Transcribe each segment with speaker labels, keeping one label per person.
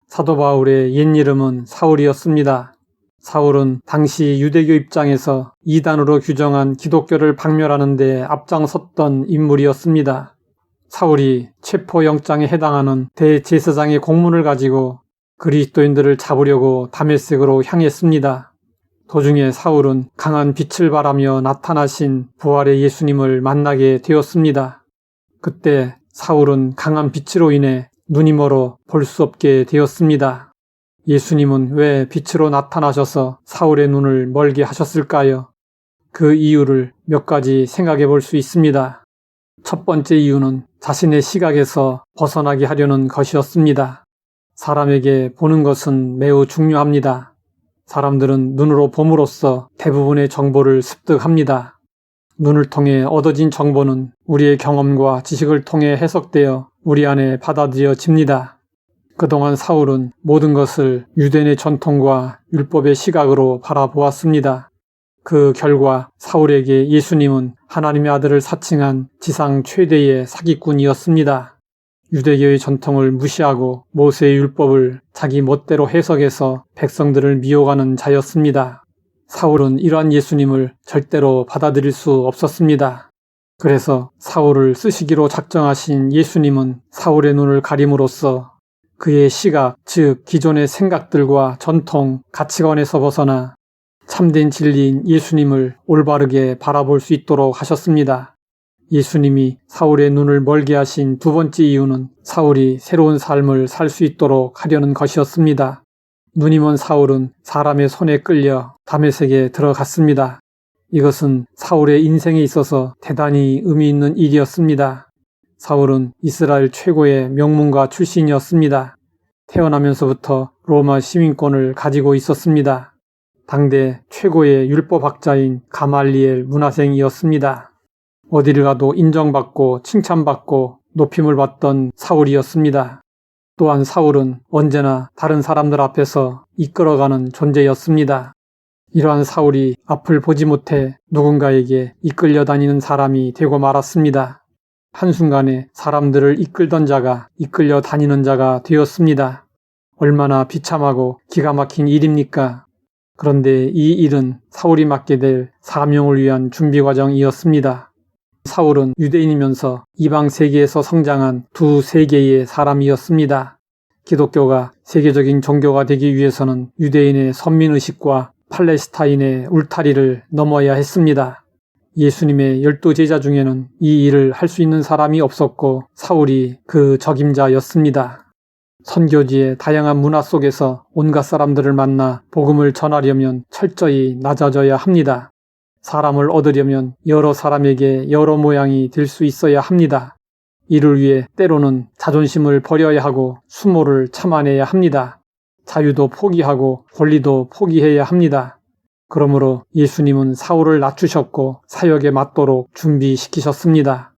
Speaker 1: 사도 바울의 옛 이름은 사울이었습니다. 사울은 당시 유대교 입장에서 이단으로 규정한 기독교를 박멸하는 데 앞장섰던 인물이었습니다. 사울이 체포영장에 해당하는 대제사장의 공문을 가지고 그리스도인들을 잡으려고 다메섹으로 향했습니다. 도중에 사울은 강한 빛을 발하며 나타나신 부활의 예수님을 만나게 되었습니다. 그때 사울은 강한 빛으로 인해 눈이 멀어 볼 수 없게 되었습니다. 예수님은 왜 빛으로 나타나셔서 사울의 눈을 멀게 하셨을까요? 그 이유를 몇 가지 생각해 볼 수 있습니다. 첫 번째 이유는 자신의 시각에서 벗어나게 하려는 것이었습니다. 사람에게 보는 것은 매우 중요합니다. 사람들은 눈으로 봄으로써 대부분의 정보를 습득합니다. 눈을 통해 얻어진 정보는 우리의 경험과 지식을 통해 해석되어 우리 안에 받아들여집니다. 그동안 사울은 모든 것을 유대인의 전통과 율법의 시각으로 바라보았습니다. 그 결과 사울에게 예수님은 하나님의 아들을 사칭한 지상 최대의 사기꾼이었습니다. 유대교의 전통을 무시하고 모세의 율법을 자기 멋대로 해석해서 백성들을 미혹하는 자였습니다. 사울은 이러한 예수님을 절대로 받아들일 수 없었습니다. 그래서 사울을 쓰시기로 작정하신 예수님은 사울의 눈을 가림으로써 그의 시각, 즉 기존의 생각들과 전통, 가치관에서 벗어나 참된 진리인 예수님을 올바르게 바라볼 수 있도록 하셨습니다. 예수님이 사울의 눈을 멀게 하신 두 번째 이유는 사울이 새로운 삶을 살 수 있도록 하려는 것이었습니다. 눈이 먼 사울은 사람의 손에 끌려 다메섹에 들어갔습니다. 이것은 사울의 인생에 있어서 대단히 의미 있는 일이었습니다. 사울은 이스라엘 최고의 명문가 출신이었습니다. 태어나면서부터 로마 시민권을 가지고 있었습니다. 당대 최고의 율법학자인 가말리엘 문화생이었습니다. 어디를 가도 인정받고 칭찬받고 높임을 받던 사울이었습니다. 또한 사울은 언제나 다른 사람들 앞에서 이끌어가는 존재였습니다. 이러한 사울이 앞을 보지 못해 누군가에게 이끌려 다니는 사람이 되고 말았습니다. 한순간에 사람들을 이끌던 자가 이끌려 다니는 자가 되었습니다. 얼마나 비참하고 기가 막힌 일입니까? 그런데 이 일은 사울이 맡게 될 사명을 위한 준비 과정이었습니다. 사울은 유대인이면서 이방 세계에서 성장한 두 세계의 사람이었습니다. 기독교가 세계적인 종교가 되기 위해서는 유대인의 선민의식과 팔레스타인의 울타리를 넘어야 했습니다. 예수님의 12제자 중에는 이 일을 할 수 있는 사람이 없었고 사울이 그 적임자였습니다. 선교지의 다양한 문화 속에서 온갖 사람들을 만나 복음을 전하려면 철저히 낮아져야 합니다. 사람을 얻으려면 여러 사람에게 여러 모양이 될 수 있어야 합니다. 이를 위해 때로는 자존심을 버려야 하고 수모를 참아내야 합니다. 자유도 포기하고 권리도 포기해야 합니다. 그러므로 예수님은 사울을 낮추셨고 사역에 맞도록 준비시키셨습니다.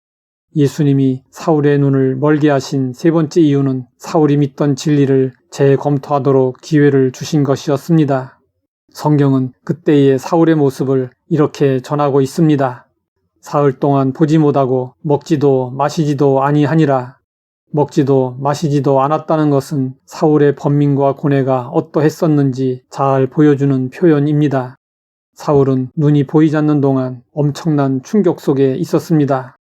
Speaker 1: 예수님이 사울의 눈을 멀게 하신 세 번째 이유는 사울이 믿던 진리를 재검토하도록 기회를 주신 것이었습니다. 성경은 그때의 사울의 모습을 이렇게 전하고 있습니다. 사흘 동안 보지 못하고 먹지도 마시지도 아니하니라. 먹지도 마시지도 않았다는 것은 사울의 번민과 고뇌가 어떠했었는지 잘 보여주는 표현입니다. 사울은 눈이 보이지 않는 동안 엄청난 충격 속에 있었습니다.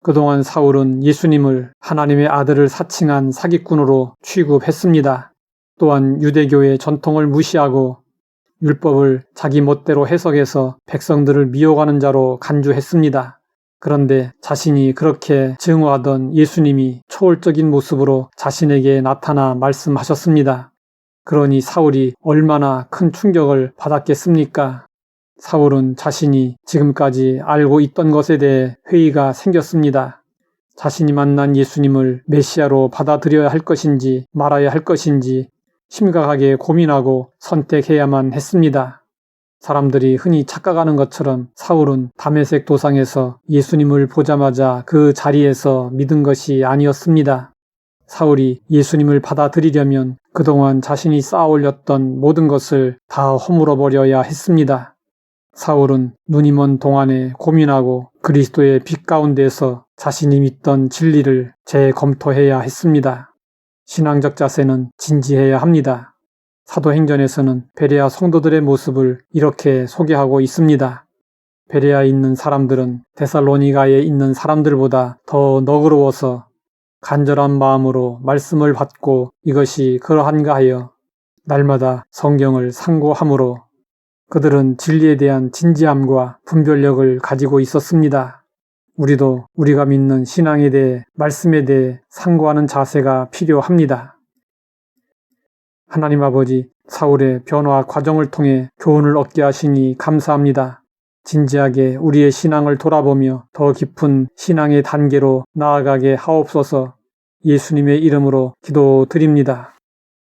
Speaker 1: 그동안 사울은 예수님을 하나님의 아들을 사칭한 사기꾼으로 취급했습니다. 또한 유대교의 전통을 무시하고 율법을 자기 멋대로 해석해서 백성들을 미혹하는 자로 간주했습니다. 그런데 자신이 그렇게 증오하던 예수님이 초월적인 모습으로 자신에게 나타나 말씀하셨습니다. 그러니 사울이 얼마나 큰 충격을 받았겠습니까? 사울은 자신이 지금까지 알고 있던 것에 대해 회의가 생겼습니다. 자신이 만난 예수님을 메시아로 받아들여야 할 것인지 말아야 할 것인지 심각하게 고민하고 선택해야만 했습니다. 사람들이 흔히 착각하는 것처럼 사울은 다메섹 도상에서 예수님을 보자마자 그 자리에서 믿은 것이 아니었습니다. 사울이 예수님을 받아들이려면 그동안 자신이 쌓아올렸던 모든 것을 다 허물어버려야 했습니다. 사울은 눈이 먼 동안에 고민하고 그리스도의 빛 가운데서 자신이 믿던 진리를 재검토해야 했습니다. 신앙적 자세는 진지해야 합니다. 사도행전에서는 베레아 성도들의 모습을 이렇게 소개하고 있습니다. 베레아에 있는 사람들은 데살로니가에 있는 사람들보다 더 너그러워서 간절한 마음으로 말씀을 받고 이것이 그러한가 하여 날마다 성경을 상고함으로 그들은 진리에 대한 진지함과 분별력을 가지고 있었습니다. 우리도 우리가 믿는 신앙에 대해 말씀에 대해 상고하는 자세가 필요합니다. 하나님 아버지, 사울의 변화 과정을 통해 교훈을 얻게 하시니 감사합니다. 진지하게 우리의 신앙을 돌아보며 더 깊은 신앙의 단계로 나아가게 하옵소서. 예수님의 이름으로 기도드립니다.